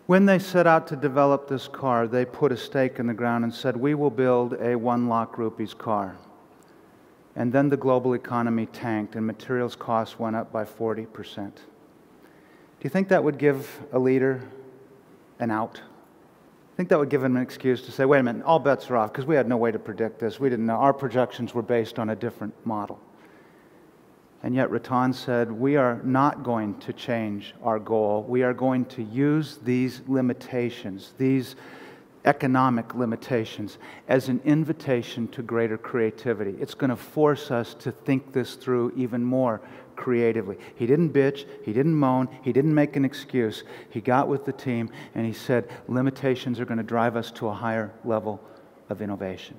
When they set out to develop this car, they put a stake in the ground and said, we will build a 1 lakh rupees car. And then the global economy tanked and materials costs went up by 40%. Do you think that would give a leader an out? I think that would give him an excuse to say, wait a minute, all bets are off because we had no way to predict this. We didn't know. Our projections were based on a different model. And yet Ratan said, we are not going to change our goal. We are going to use these limitations, these economic limitations, as an invitation to greater creativity. It's going to force us to think this through even more creatively. He didn't bitch, he didn't moan, he didn't make an excuse. He got with the team and he said, limitations are going to drive us to a higher level of innovation.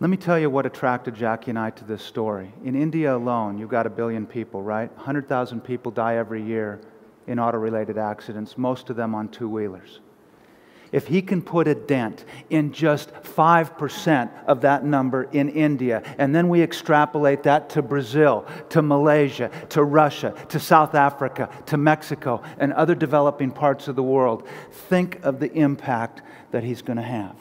Let me tell you what attracted Jackie and I to this story. In India alone, you've got 1 billion people, right? 100,000 people die every year in auto-related accidents, most of them on two-wheelers. If he can put a dent in just 5% of that number in India, and then we extrapolate that to Brazil, to Malaysia, to Russia, to South Africa, to Mexico, and other developing parts of the world, think of the impact that he's going to have.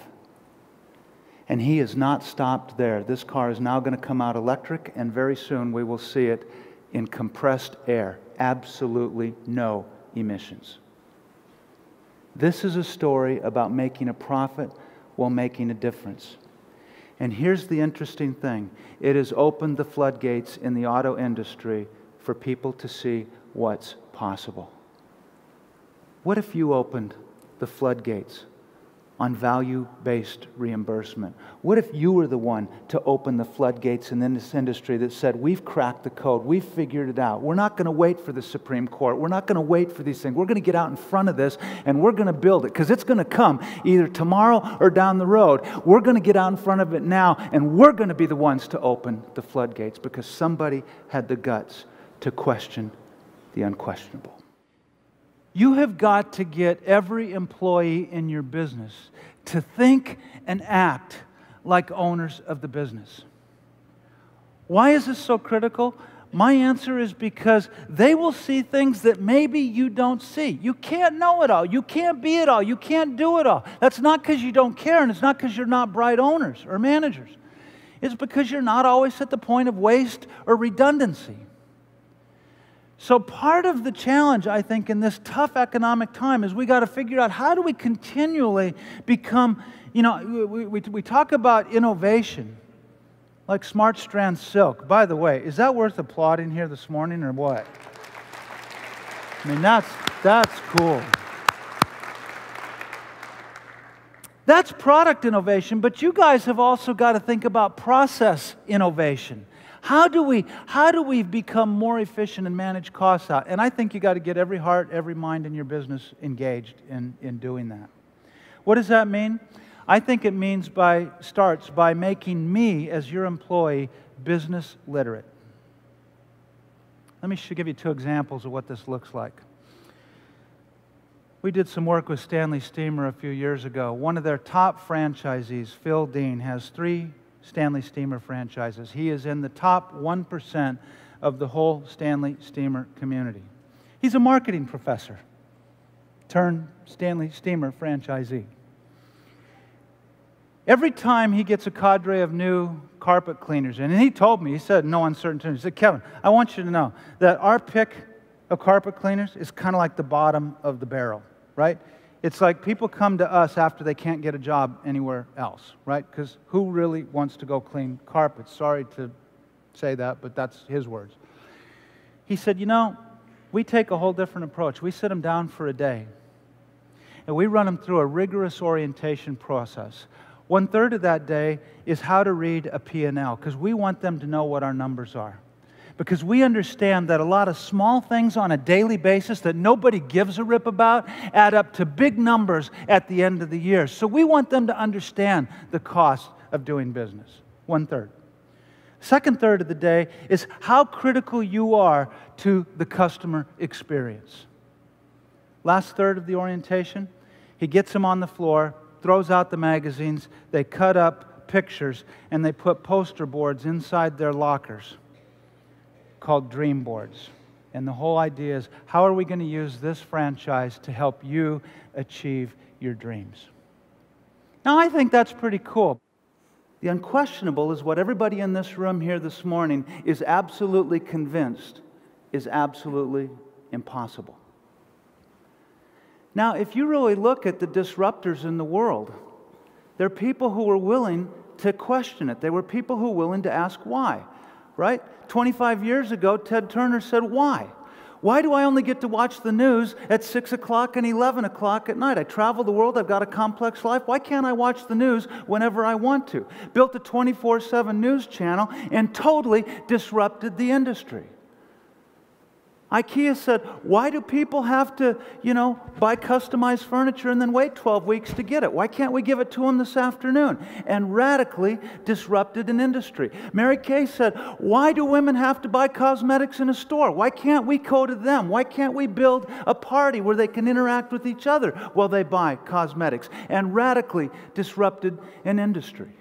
And he has not stopped there. This car is now going to come out electric, and very soon we will see it in compressed air. Absolutely no emissions. This is a story about making a profit while making a difference. And here's the interesting thing. It has opened the floodgates in the auto industry for people to see what's possible. What if you opened the floodgates on value-based reimbursement? What if you were the one to open the floodgates in this industry that said, we've cracked the code, we've figured it out, we're not going to wait for the Supreme Court, we're not going to wait for these things, we're going to get out in front of this and we're going to build it, because it's going to come either tomorrow or down the road. We're going to get out in front of it now, and we're going to be the ones to open the floodgates because somebody had the guts to question the unquestionable. You have got to get every employee in your business to think and act like owners of the business. Why is this so critical? My answer is because they will see things that maybe you don't see. You can't know it all. You can't be it all. You can't do it all. That's not because you don't care, and it's not because you're not bright owners or managers. It's because you're not always at the point of waste or redundancy. So part of the challenge, I think, in this tough economic time is we got to figure out how do we continually become, we talk about innovation, like Smart Strand Silk. By the way, is that worth applauding here this morning or what? I mean, that's cool. That's product innovation, but you guys have also got to think about process innovation. How do we become more efficient and manage costs out? And I think you got to get every heart, every mind in your business engaged in doing that. What does that mean? I think it starts by making me, as your employee, business literate. Let me give you 2 examples of what this looks like. We did some work with Stanley Steamer a few years ago. One of their top franchisees, Phil Dean, has 3 Stanley Steamer franchises. He is in the top 1% of the whole Stanley Steamer community. He's a marketing professor turned Stanley Steamer franchisee. Every time he gets a cadre of new carpet cleaners in, and he told me, he said, no uncertain terms, he said, Kevin, I want you to know that our pick of carpet cleaners is kind of like the bottom of the barrel, right? It's like people come to us after they can't get a job anywhere else, right? Because who really wants to go clean carpets? Sorry to say that, but that's his words. He said, we take a whole different approach. We sit them down for a day, and we run them through a rigorous orientation process. 1/3 of that day is how to read a P&L, because we want them to know what our numbers are. Because we understand that a lot of small things on a daily basis that nobody gives a rip about add up to big numbers at the end of the year. So we want them to understand the cost of doing business. 1/3. Second third of the day is how critical you are to the customer experience. Last third of the orientation, he gets them on the floor, throws out the magazines, they cut up pictures, and they put poster boards inside their lockers called dream boards. And the whole idea is, how are we going to use this franchise to help you achieve your dreams? Now, I think that's pretty cool. The unquestionable is what everybody in this room here this morning is absolutely convinced is absolutely impossible. Now, if you really look at the disruptors in the world, there are people who were willing to question it. There were people who were willing to ask why, right? 25 years ago, Ted Turner said, why? Why do I only get to watch the news at 6 o'clock and 11 o'clock at night? I travel the world, I've got a complex life. Why can't I watch the news whenever I want to? Built a 24/7 news channel and totally disrupted the industry. IKEA said, why do people have to, buy customized furniture and then wait 12 weeks to get it? Why can't we give it to them this afternoon? And radically disrupted an industry. Mary Kay said, why do women have to buy cosmetics in a store? Why can't we go to them? Why can't we build a party where they can interact with each other while they buy cosmetics? And radically disrupted an industry.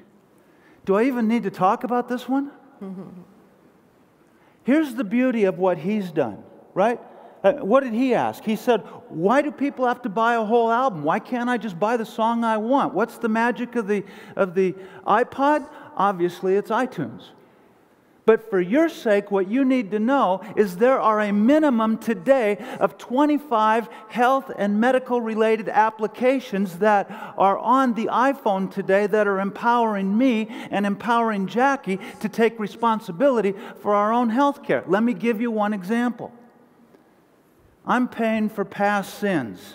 Do I even need to talk about this one? Here's the beauty of what he's done. Right? What did he ask? He said, why do people have to buy a whole album? Why can't I just buy the song I want? What's the magic of the iPod? Obviously, it's iTunes. But for your sake, what you need to know is there are a minimum today of 25 health and medical related applications that are on the iPhone today that are empowering me and empowering Jackie to take responsibility for our own health care. Let me give you one example. I'm paying for past sins.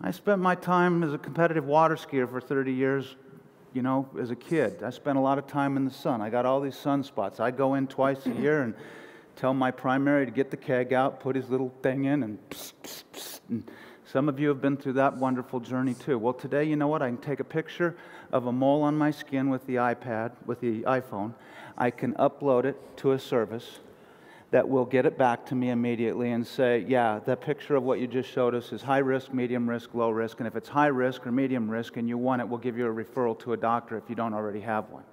I spent my time as a competitive water skier for 30 years, as a kid. I spent a lot of time in the sun. I got all these sunspots. I go in twice a year and tell my primary to get the keg out, put his little thing in, and psst, psst, psst. And some of you have been through that wonderful journey too. Well, today, you know what? I can take a picture of a mole on my skin with the iPhone. I can upload it to a service that will get it back to me immediately and say, yeah, that picture of what you just showed us is high risk, medium risk, low risk, and if it's high risk or medium risk and you want it, we'll give you a referral to a doctor if you don't already have one.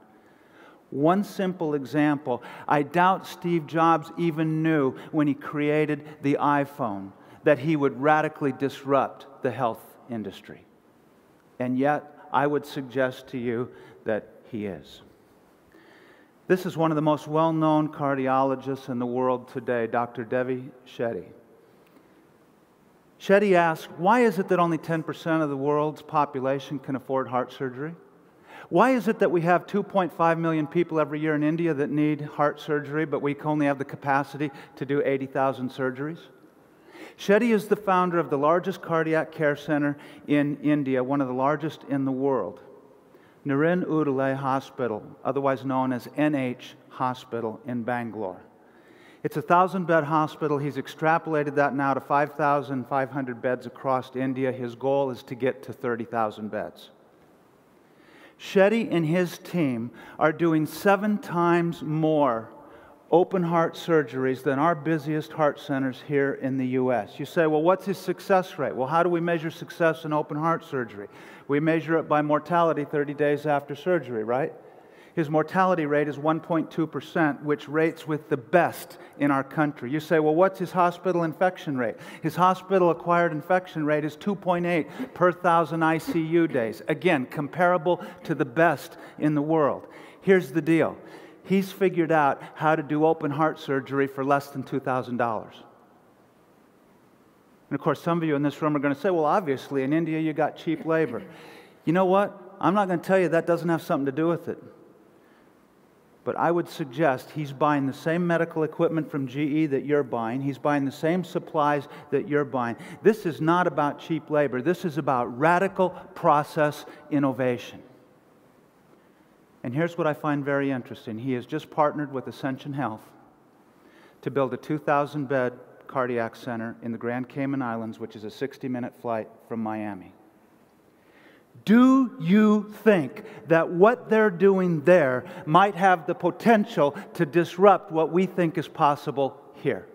One simple example, I doubt Steve Jobs even knew when he created the iPhone that he would radically disrupt the health industry. And yet, I would suggest to you that he is. This is one of the most well-known cardiologists in the world today, Dr. Devi Shetty. Shetty asked, why is it that only 10% of the world's population can afford heart surgery? Why is it that we have 2.5 million people every year in India that need heart surgery, but we only have the capacity to do 80,000 surgeries? Shetty is the founder of the largest cardiac care center in India, one of the largest in the world. Naren Udale Hospital, otherwise known as NH Hospital in Bangalore. It's a 1,000-bed hospital. He's extrapolated that now to 5,500 beds across India. His goal is to get to 30,000 beds. Shetty and his team are doing 7 times more open heart surgeries than our busiest heart centers here in the U.S. You say, well, what's his success rate? Well, how do we measure success in open heart surgery? We measure it by mortality 30 days after surgery, right? His mortality rate is 1.2%, which rates with the best in our country. You say, well, what's his hospital infection rate? His hospital acquired infection rate is 2.8 per 1,000 ICU days. Again, comparable to the best in the world. Here's the deal. He's figured out how to do open heart surgery for less than $2,000. And of course, some of you in this room are going to say, well, obviously, in India, you got cheap labor. You know what? I'm not going to tell you that doesn't have something to do with it. But I would suggest he's buying the same medical equipment from GE that you're buying. He's buying the same supplies that you're buying. This is not about cheap labor. This is about radical process innovation. And here's what I find very interesting. He has just partnered with Ascension Health to build a 2,000-bed cardiac center in the Grand Cayman Islands, which is a 60-minute flight from Miami. Do you think that what they're doing there might have the potential to disrupt what we think is possible here?